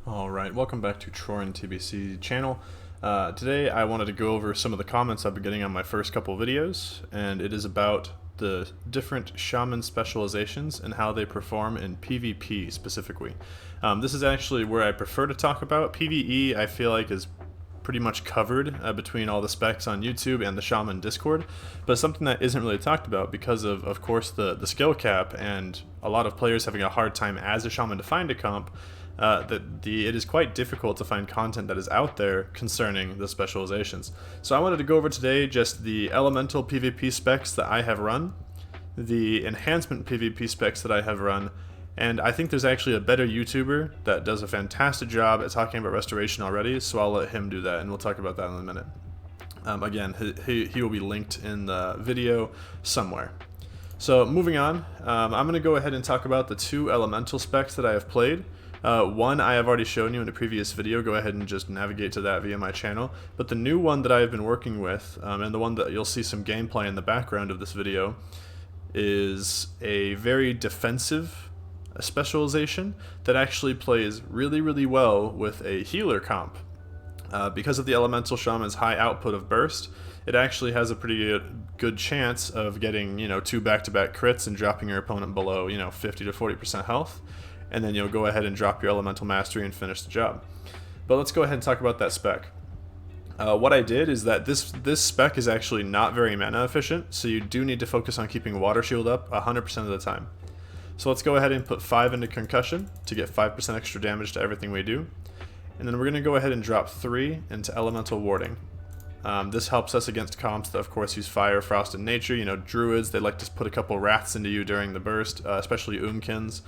Alright, welcome back to Trorren TBC channel. Today I wanted to go over some of the comments I've been getting on my first couple videos, and it is about the different shaman specializations and how they perform in PvP specifically. This is actually where I prefer to talk about. PvE I feel like is pretty much covered between all the specs on YouTube and the Shaman Discord, but something that isn't really talked about because of course, the skill cap and a lot of players having a hard time as a Shaman to find a comp. It is quite difficult to find content that is out there concerning the specializations. So I wanted to go over today just the Elemental PvP specs that I have run, the Enhancement PvP specs that I have run, and I think there's actually a better YouTuber that does a fantastic job at talking about restoration already, so I'll let him do that, and we'll talk about that in a minute. Again, he will be linked in the video somewhere. So moving on, I'm going to go ahead and talk about the two elemental specs that I have played. One I have already shown you in a previous video, go ahead and just navigate to that via my channel, but the new one that I have been working with, and the one that you'll see some gameplay in the background of this video, is a very defensive specialization that actually plays really well with a healer comp. Because of the Elemental Shaman's high output of burst, it actually has a pretty good chance of getting, two back-to-back crits and dropping your opponent below, 50 to 40% health. And then you'll go ahead and drop your Elemental Mastery and finish the job. But let's go ahead and talk about that spec. What I did is that this spec is actually not very mana efficient, so you do need to focus on keeping Water Shield up 100% of the time. So let's go ahead and put 5 into Concussion to get 5% extra damage to everything we do. And then we're going to go ahead and drop 3 into Elemental Warding. This helps us against comps that of course use Fire, Frost, and Nature. Druids, they like to put a couple Wraths into you during the burst, especially Umkins.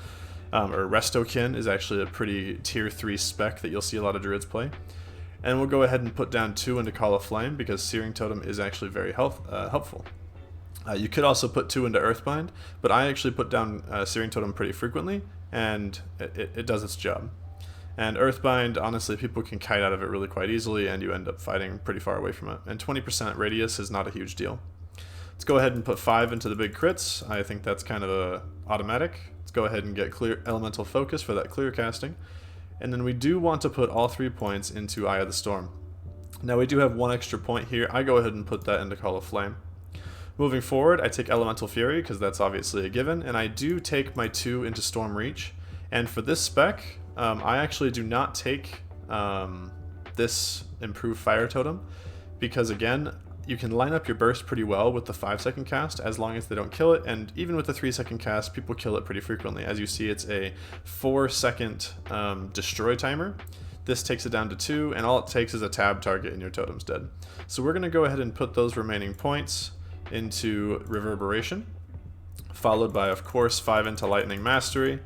Or Restokin is actually a pretty tier 3 spec that you'll see a lot of Druids play. And we'll go ahead and put down 2 into Call of Flame because Searing Totem is actually very helpful. You could also put 2 into Earthbind, but I actually put down Searing Totem pretty frequently, and it does its job. And Earthbind, honestly, people can kite out of it really quite easily, and you end up fighting pretty far away from it. And 20% radius is not a huge deal. Let's go ahead and put 5 into the big crits. I think that's kind of a automatic. Let's go ahead and get clear elemental focus for that clear casting. And then we do want to put all 3 points into Eye of the Storm. Now we do have 1 extra point here. I go ahead and put that into Call of Flame. Moving forward, I take Elemental Fury because that's obviously a given, and I do take my 2 into Storm Reach. And for this spec, I actually do not take this improved Fire Totem because, again, you can line up your burst pretty well with the 5-second cast as long as they don't kill it, and even with the 3-second cast, people kill it pretty frequently. As you see, it's a 4-second destroy timer. This takes it down to 2, and all it takes is a tab target and your totem's dead. So we're going to go ahead and put those remaining points into Reverberation, followed by, of course, 5 into Lightning Mastery,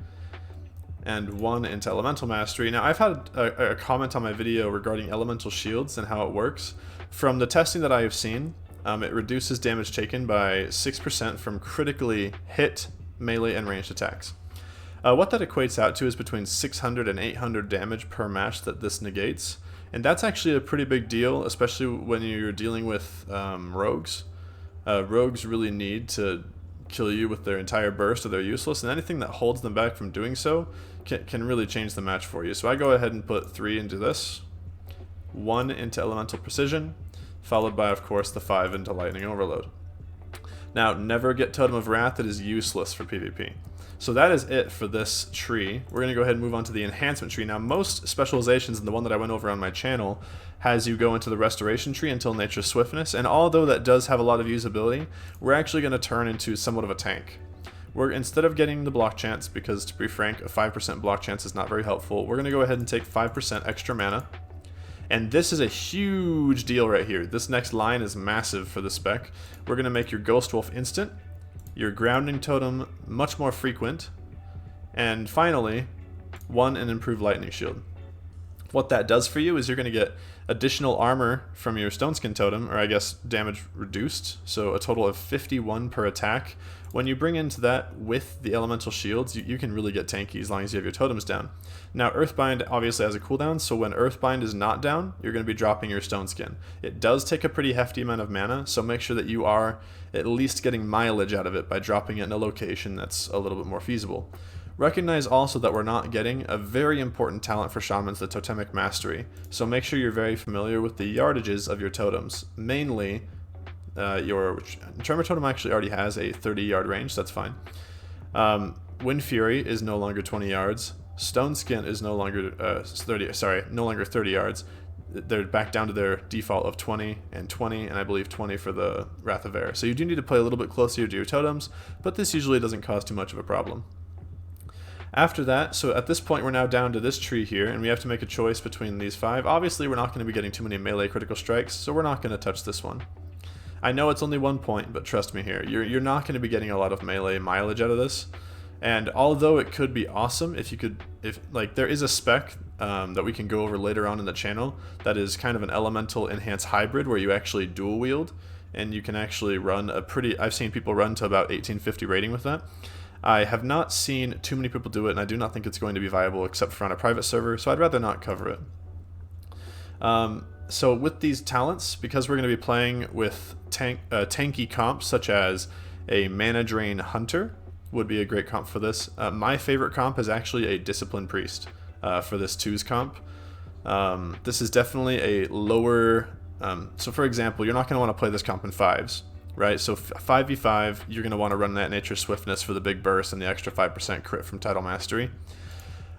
and 1 into Elemental Mastery. Now, I've had a comment on my video regarding Elemental Shields and how it works. From the testing that I have seen, it reduces damage taken by 6% from critically hit, melee, and ranged attacks. What that equates out to is between 600 and 800 damage per match that this negates, and that's actually a pretty big deal, especially when you're dealing with rogues. Rogues really need to kill you with their entire burst or they're useless, and anything that holds them back from doing so can really change the match for you. So I go ahead and put 3 into this, 1 into Elemental Precision, followed by, of course, the 5 into Lightning Overload. Now, never get Totem of Wrath. It is useless for PvP. So that is it for this tree. We're going to go ahead and move on to the Enhancement tree. Now, most specializations, and the one that I went over on my channel, has you go into the Restoration tree until Nature's Swiftness, and although that does have a lot of usability, we're actually going to turn into somewhat of a tank. Instead of getting the block chance, because to be frank, a 5% block chance is not very helpful, we're going to go ahead and take 5% extra mana. And this is a huge deal right here. This next line is massive for the spec. We're going to make your Ghost Wolf instant, your Grounding Totem much more frequent, and finally, 1 an improved Lightning Shield. What that does for you is you're going to get additional armor from your Stone Skin Totem, or I guess damage reduced, so a total of 51 per attack. When you bring into that with the Elemental Shields, you can really get tanky as long as you have your totems down. Now, Earthbind obviously has a cooldown, so when Earthbind is not down, you're going to be dropping your Stone Skin. It does take a pretty hefty amount of mana, so make sure that you are at least getting mileage out of it by dropping it in a location that's a little bit more feasible. Recognize also that we're not getting a very important talent for shamans, the totemic mastery. So make sure you're very familiar with the yardages of your totems. Mainly, your Tremor totem actually already has a 30-yard range, so that's fine. Windfury is no longer 20 yards. Stone Skin is no longer 30 yards. They're back down to their default of 20 and 20, and I believe 20 for the Wrath of Air. So you do need to play a little bit closer to your totems, but this usually doesn't cause too much of a problem. After that, so at this point we're now down to this tree here, and we have to make a choice between these 5. Obviously we're not going to be getting too many melee critical strikes, so we're not going to touch this one. I know it's only 1 point, but trust me here, you're not going to be getting a lot of melee mileage out of this. And although it could be awesome if there is a spec that we can go over later on in the channel that is kind of an elemental enhanced hybrid where you actually dual wield and you can actually run I've seen people run to about 1850 rating with that. I have not seen too many people do it, and I do not think it's going to be viable except for on a private server, so I'd rather not cover it. So with these talents, because we're going to be playing with tanky comps such as a mana drain hunter, would be a great comp for this. My favorite comp is actually a Discipline Priest for this 2s comp. This is definitely a lower... so for example, you're not going to want to play this comp in 5s, right? So 5v5, you're going to want to run that Nature Swiftness for the big burst and the extra 5% crit from Title Mastery.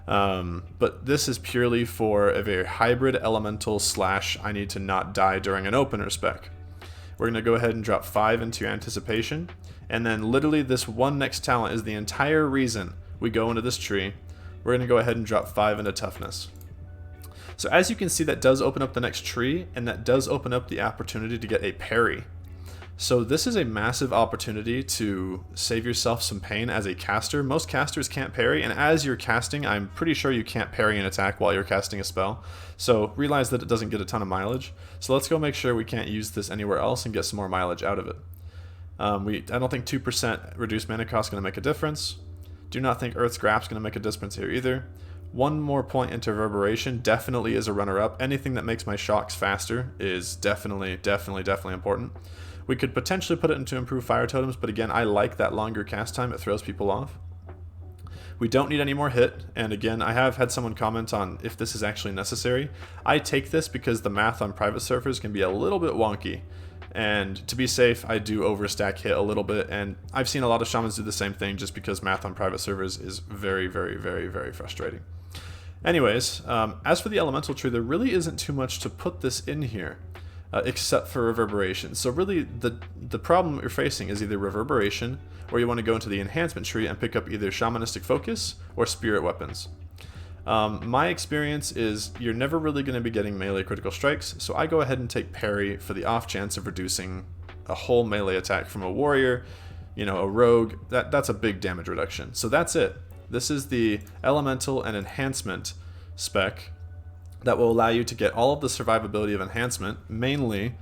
But this is purely for a very hybrid elemental / I need to not die during an opener spec. We're going to go ahead and drop 5 into your Anticipation. And then literally this one next talent is the entire reason we go into this tree. We're going to go ahead and drop 5 into Toughness. So as you can see, that does open up the next tree, and that does open up the opportunity to get a parry. So this is a massive opportunity to save yourself some pain as a caster. Most casters can't parry, and as you're casting, I'm pretty sure you can't parry an attack while you're casting a spell. So realize that it doesn't get a ton of mileage. So let's go make sure we can't use this anywhere else and get some more mileage out of it. I don't think 2% reduced mana cost is going to make a difference. Do not think Earth's Grasp is going to make a difference here either. 1 more point into Reverberation definitely is a runner-up. Anything that makes my shocks faster is definitely important. We could potentially put it into improved fire totems, but again, I like that longer cast time. It throws people off. We don't need any more hit, and again, I have had someone comment on if this is actually necessary. I take this because the math on private servers can be a little bit wonky. And to be safe, I do overstack hit a little bit, and I've seen a lot of shamans do the same thing just because math on private servers is very frustrating. Anyways, as for the elemental tree, there really isn't too much to put this in here, except for reverberation. So really, the problem you're facing is either reverberation, or you want to go into the enhancement tree and pick up either shamanistic focus or spirit weapons. My experience is you're never really going to be getting melee critical strikes, so I go ahead and take parry for the off chance of reducing a whole melee attack from a warrior, a rogue. That's a big damage reduction. So that's it. This is the elemental and enhancement spec that will allow you to get all of the survivability of enhancement, mainly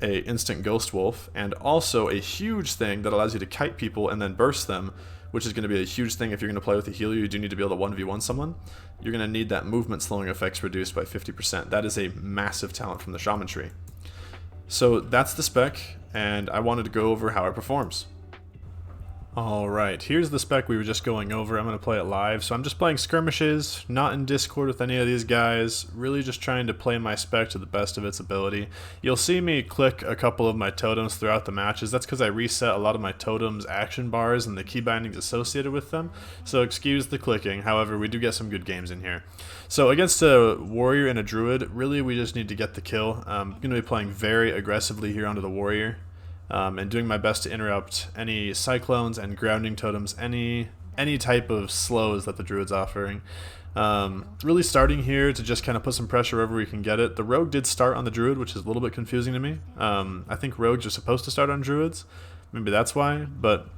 a instant ghost wolf, and also a huge thing that allows you to kite people and then burst them, which is going to be a huge thing if you're going to play with a healer. You do need to be able to 1v1 someone. You're going to need that movement slowing effects reduced by 50%. That is a massive talent from the Shaman tree. So that's the spec, and I wanted to go over how it performs. Alright, here's the spec we were just going over. I'm going to play it live. So I'm just playing skirmishes, not in Discord with any of these guys, really just trying to play my spec to the best of its ability. You'll see me click a couple of my totems throughout the matches. That's because I reset a lot of my totems' action bars and the key bindings associated with them. So excuse the clicking, however, we do get some good games in here. So against a warrior and a druid, really we just need to get the kill. I'm going to be playing very aggressively here onto the warrior. And doing my best to interrupt any cyclones and grounding totems, any type of slows that the druid's offering. Really starting here to just kind of put some pressure wherever we can get it. The rogue did start on the druid, which is a little bit confusing to me. I think rogues are supposed to start on druids. Maybe that's why, but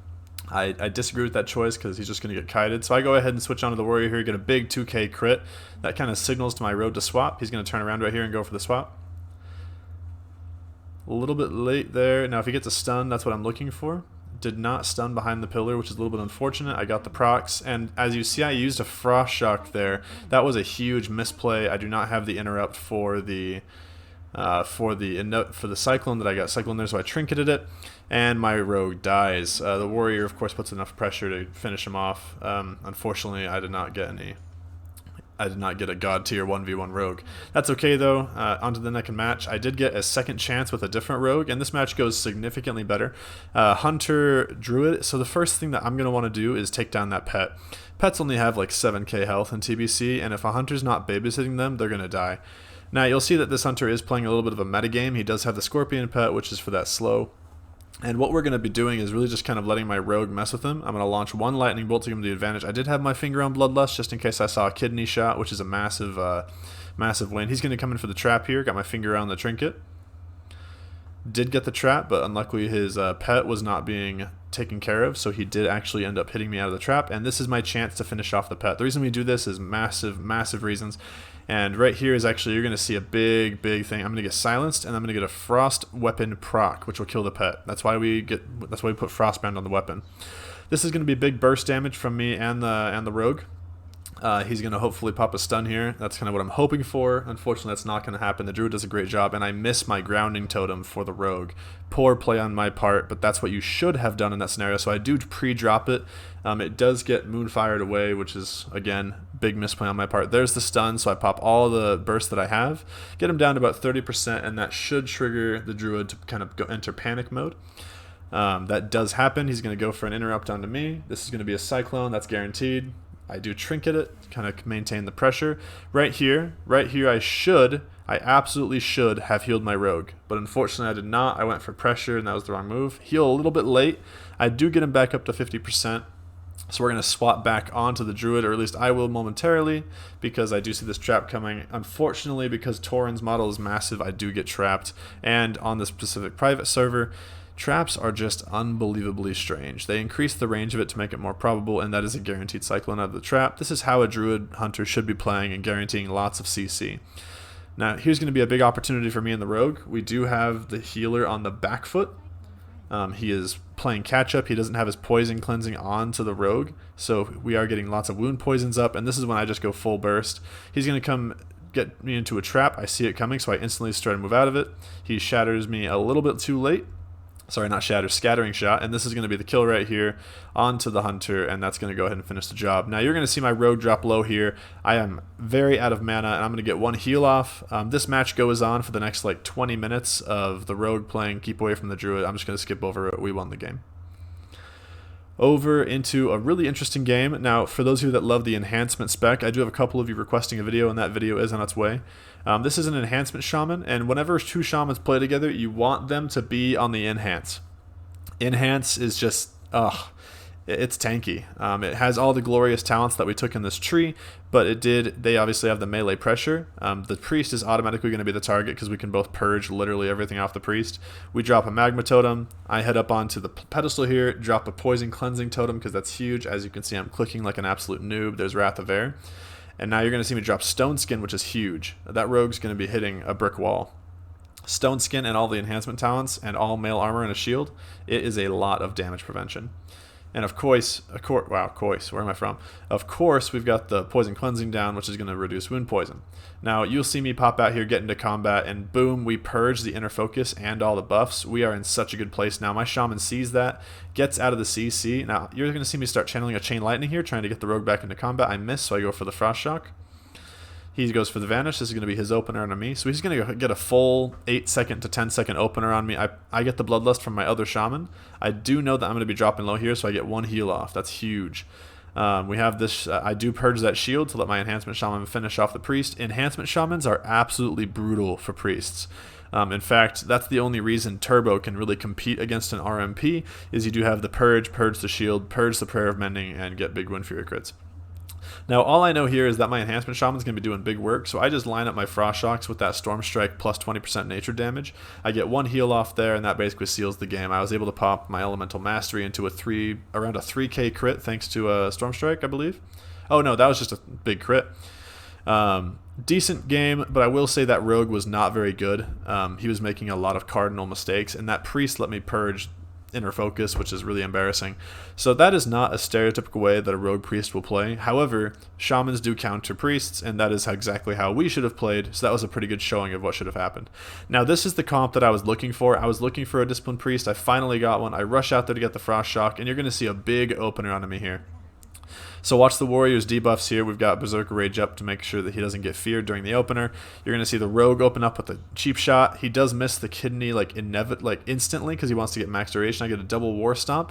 I disagree with that choice because he's just going to get kited. So I go ahead and switch onto the warrior here, get a big 2k crit. That kind of signals to my road to swap. He's going to turn around right here and go for the swap. A little bit late there. Now if he gets a stun, that's what I'm looking for. Did not stun behind the pillar, which is a little bit unfortunate. I got the procs, and as you see, I used a frost shock there. That was a huge misplay. I do not have the interrupt for the cyclone that I got cyclone there, so I trinketed it. and my rogue dies. The warrior, of course, puts enough pressure to finish him off. Unfortunately, I did not get a god tier 1v1 rogue. That's okay though. On to the next match. I did get a second chance with a different rogue, and this match goes significantly better. Hunter Druid. So the first thing that I'm going to want to do is take down that pet. Pets only have like 7k health in TBC, and if a hunter's not babysitting them, they're going to die. Now you'll see that this hunter is playing a little bit of a metagame. He does have the scorpion pet, which is for that slow. And what we're going to be doing is really just kind of letting my rogue mess with him. I'm going to launch one lightning bolt to give him the advantage. I did have my finger on Bloodlust just in case I saw a kidney shot, which is a massive win. He's going to come in for the trap here. Got my finger on the Trinket. Did get the trap, but unluckily his pet was not being taken care of, so he did actually end up hitting me out of the trap, and this is my chance to finish off the pet. The reason we do this is massive reasons. And right here is actually, you're going to see a big thing. I'm going to get silenced, and I'm going to get a frost weapon proc, which will kill the pet. That's why we put frostbound on the weapon. This is going to be big burst damage from me and the rogue. He's going to hopefully pop a stun here. That's kind of what I'm hoping for. Unfortunately, that's not going to happen. The Druid does a great job, and I miss my grounding totem for the rogue. Poor play on my part, but that's what you should have done in that scenario. So I do pre-drop it. It does get moonfired away, which is, again, big misplay on my part. There's the stun, so I pop all the bursts that I have, get him down to about 30%, and that should trigger the Druid to kind of enter panic mode. That does happen. He's going to go for an interrupt onto me. This is going to be a cyclone. That's guaranteed. I do trinket it, kind of maintain the pressure. Right here, I absolutely should have healed my rogue, but unfortunately I did not. I went for pressure, and that was the wrong move. Heal a little bit late. I do get him back up to 50%, so we're going to swap back onto the Druid, or at least I will momentarily, because I do see this trap coming. Unfortunately, because Tauren's model is massive, I do get trapped, and on this specific private server, traps are just unbelievably strange. They increase the range of it to make it more probable, and that is a guaranteed cyclone out of the trap. This is how a Druid hunter should be playing and guaranteeing lots of CC. Now, here's going to be a big opportunity for me and the rogue. We do have the healer on the back foot. He is playing catch-up. He doesn't have his poison cleansing on to the rogue, so we are getting lots of wound poisons up, and this is when I just go full burst. He's going to come get me into a trap. I see it coming, so I instantly try to move out of it. He shatters me a little bit too late. Sorry, not shatter, scattering shot, and this is going to be the kill right here onto the hunter, and that's going to go ahead and finish the job. Now you're going to see my rogue drop low here. I am very out of mana, and I'm going to get one heal off. This match goes on for the next like 20 minutes of the rogue playing keep away from the Druid. I'm just going to skip over it. We won the game. Over into a really interesting game. Now, for those of you that love the enhancement spec, I do have a couple of you requesting a video, and that video is on its way. This is an enhancement shaman, and whenever two shamans play together, you want them to be on the enhance. Enhance is just, it's tanky. It has all the glorious talents that we took in this tree, but they obviously have the melee pressure. The priest is automatically going to be the target because we can both purge literally everything off the priest. We drop a magma totem. I head up onto the pedestal here, drop a poison cleansing totem because that's huge. As you can see, I'm clicking like an absolute noob. There's Wrath of Air. And now you're going to see me drop Stone Skin, which is huge. That rogue's going to be hitting a brick wall. Stone Skin and all the enhancement talents and all mail armor and a shield, it is a lot of damage prevention. And of course, where am I from? Of course, we've got the poison cleansing down, which is going to reduce wound poison. Now, you'll see me pop out here, get into combat, and boom, we purge the inner focus and all the buffs. We are in such a good place now. My shaman sees that, gets out of the CC. Now, you're going to see me start channeling a chain lightning here, trying to get the rogue back into combat. I miss, so I go for the frost shock. He goes for the vanish. This is going to be his opener on me. So he's going to get a full 8-second to 10-second opener on me. I get the bloodlust from my other shaman. I do know that I'm going to be dropping low here, so I get one heal off. That's huge. We have this. I do purge that shield to let my enhancement shaman finish off the priest. Enhancement shamans are absolutely brutal for priests. In fact, that's the only reason Turbo can really compete against an RMP, is you do have the purge the shield, purge the prayer of mending, and get big Windfury crits. Now, all I know here is that my enhancement shaman is going to be doing big work, so I just line up my frost shocks with that storm strike plus 20% nature damage. I get one heal off there, and that basically seals the game. I was able to pop my elemental mastery into around a 3k crit thanks to a storm strike, I believe. Oh no, that was just a big crit. Decent game, but I will say that rogue was not very good. He was making a lot of cardinal mistakes, and that priest let me purge inner focus, which is really embarrassing. So that is not a stereotypical way that a rogue priest will play. However, shamans do counter priests, and that is exactly how we should have played, so that was a pretty good showing of what should have happened. Now this is the comp that I was looking for. I was looking for a disciplined priest. I finally got one. I rush out there to get the frost shock, and you're going to see a big opener on me here. So watch the warrior's debuffs here. We've got Berserker Rage up to make sure that he doesn't get feared during the opener. You're going to see the rogue open up with a cheap shot. He does miss the kidney like instantly because he wants to get max duration. I get a double war stomp.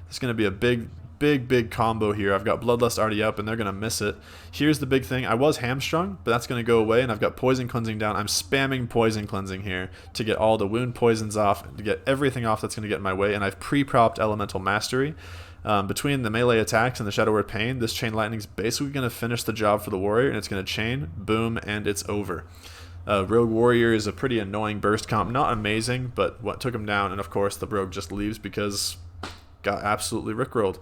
It's going to be a big combo here. I've got Bloodlust already up, and they're going to miss it. Here's the big thing. I was hamstrung, but that's going to go away, and I've got Poison Cleansing down. I'm spamming Poison Cleansing here to get all the wound poisons off, to get everything off that's going to get in my way, and I've pre-propped Elemental Mastery. Between the melee attacks and the Shadow Word Pain, this Chain Lightning is basically going to finish the job for the warrior, and it's going to chain, boom, and it's over. Rogue Warrior is a pretty annoying burst comp. Not amazing, but what took him down, and of course the rogue just leaves because got absolutely rickrolled.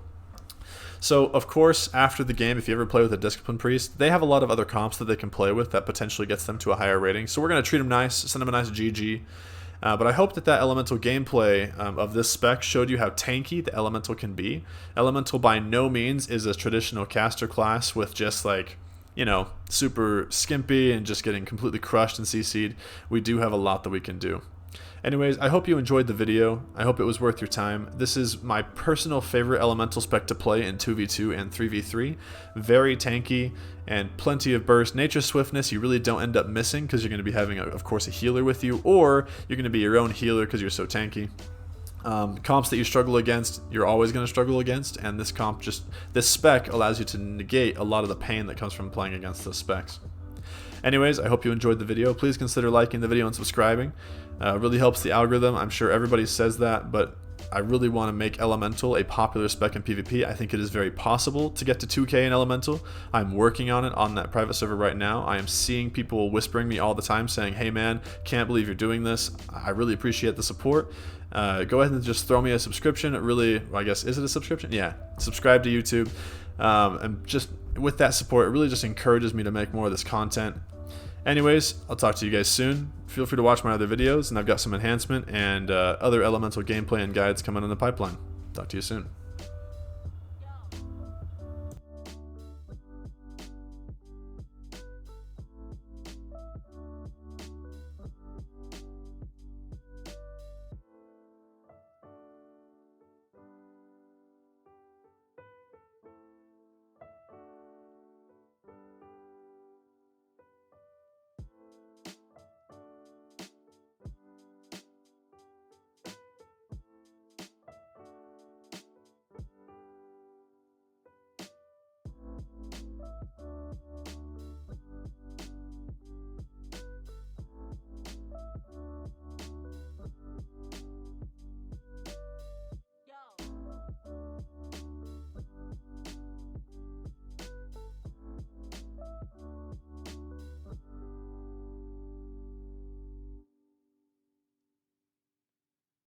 So, of course, after the game, if you ever play with a Discipline Priest, they have a lot of other comps that they can play with that potentially gets them to a higher rating. So we're going to treat them nice, send them a nice GG. But I hope that elemental gameplay of this spec showed you how tanky the elemental can be. Elemental by no means is a traditional caster class with just like, you know, super skimpy and just getting completely crushed and CC'd. We do have a lot that we can do. Anyways, I hope you enjoyed the video. I hope it was worth your time. This is my personal favorite elemental spec to play in 2v2 and 3v3. Very tanky and plenty of burst. Nature Swiftness you really don't end up missing because you're going to be having, of course, a healer with you, or you're going to be your own healer because you're so tanky. Comps that you struggle against, you're always going to struggle against, and this spec allows you to negate a lot of the pain that comes from playing against those specs. Anyways, I hope you enjoyed the video. Please consider liking the video and subscribing. It really helps the algorithm. I'm sure everybody says that, but I really want to make Elemental a popular spec in PvP. I think it is very possible to get to 2K in Elemental. I'm working on it on that private server right now. I am seeing people whispering me all the time saying, hey man, can't believe you're doing this. I really appreciate the support. Go ahead and just throw me a subscription. It really, well, I guess, is it a subscription? Yeah, subscribe to YouTube. And just with that support, it really just encourages me to make more of this content. Anyways, I'll talk to you guys soon. Feel free to watch my other videos, and I've got some enhancement and other elemental gameplay and guides coming in the pipeline. Talk to you soon.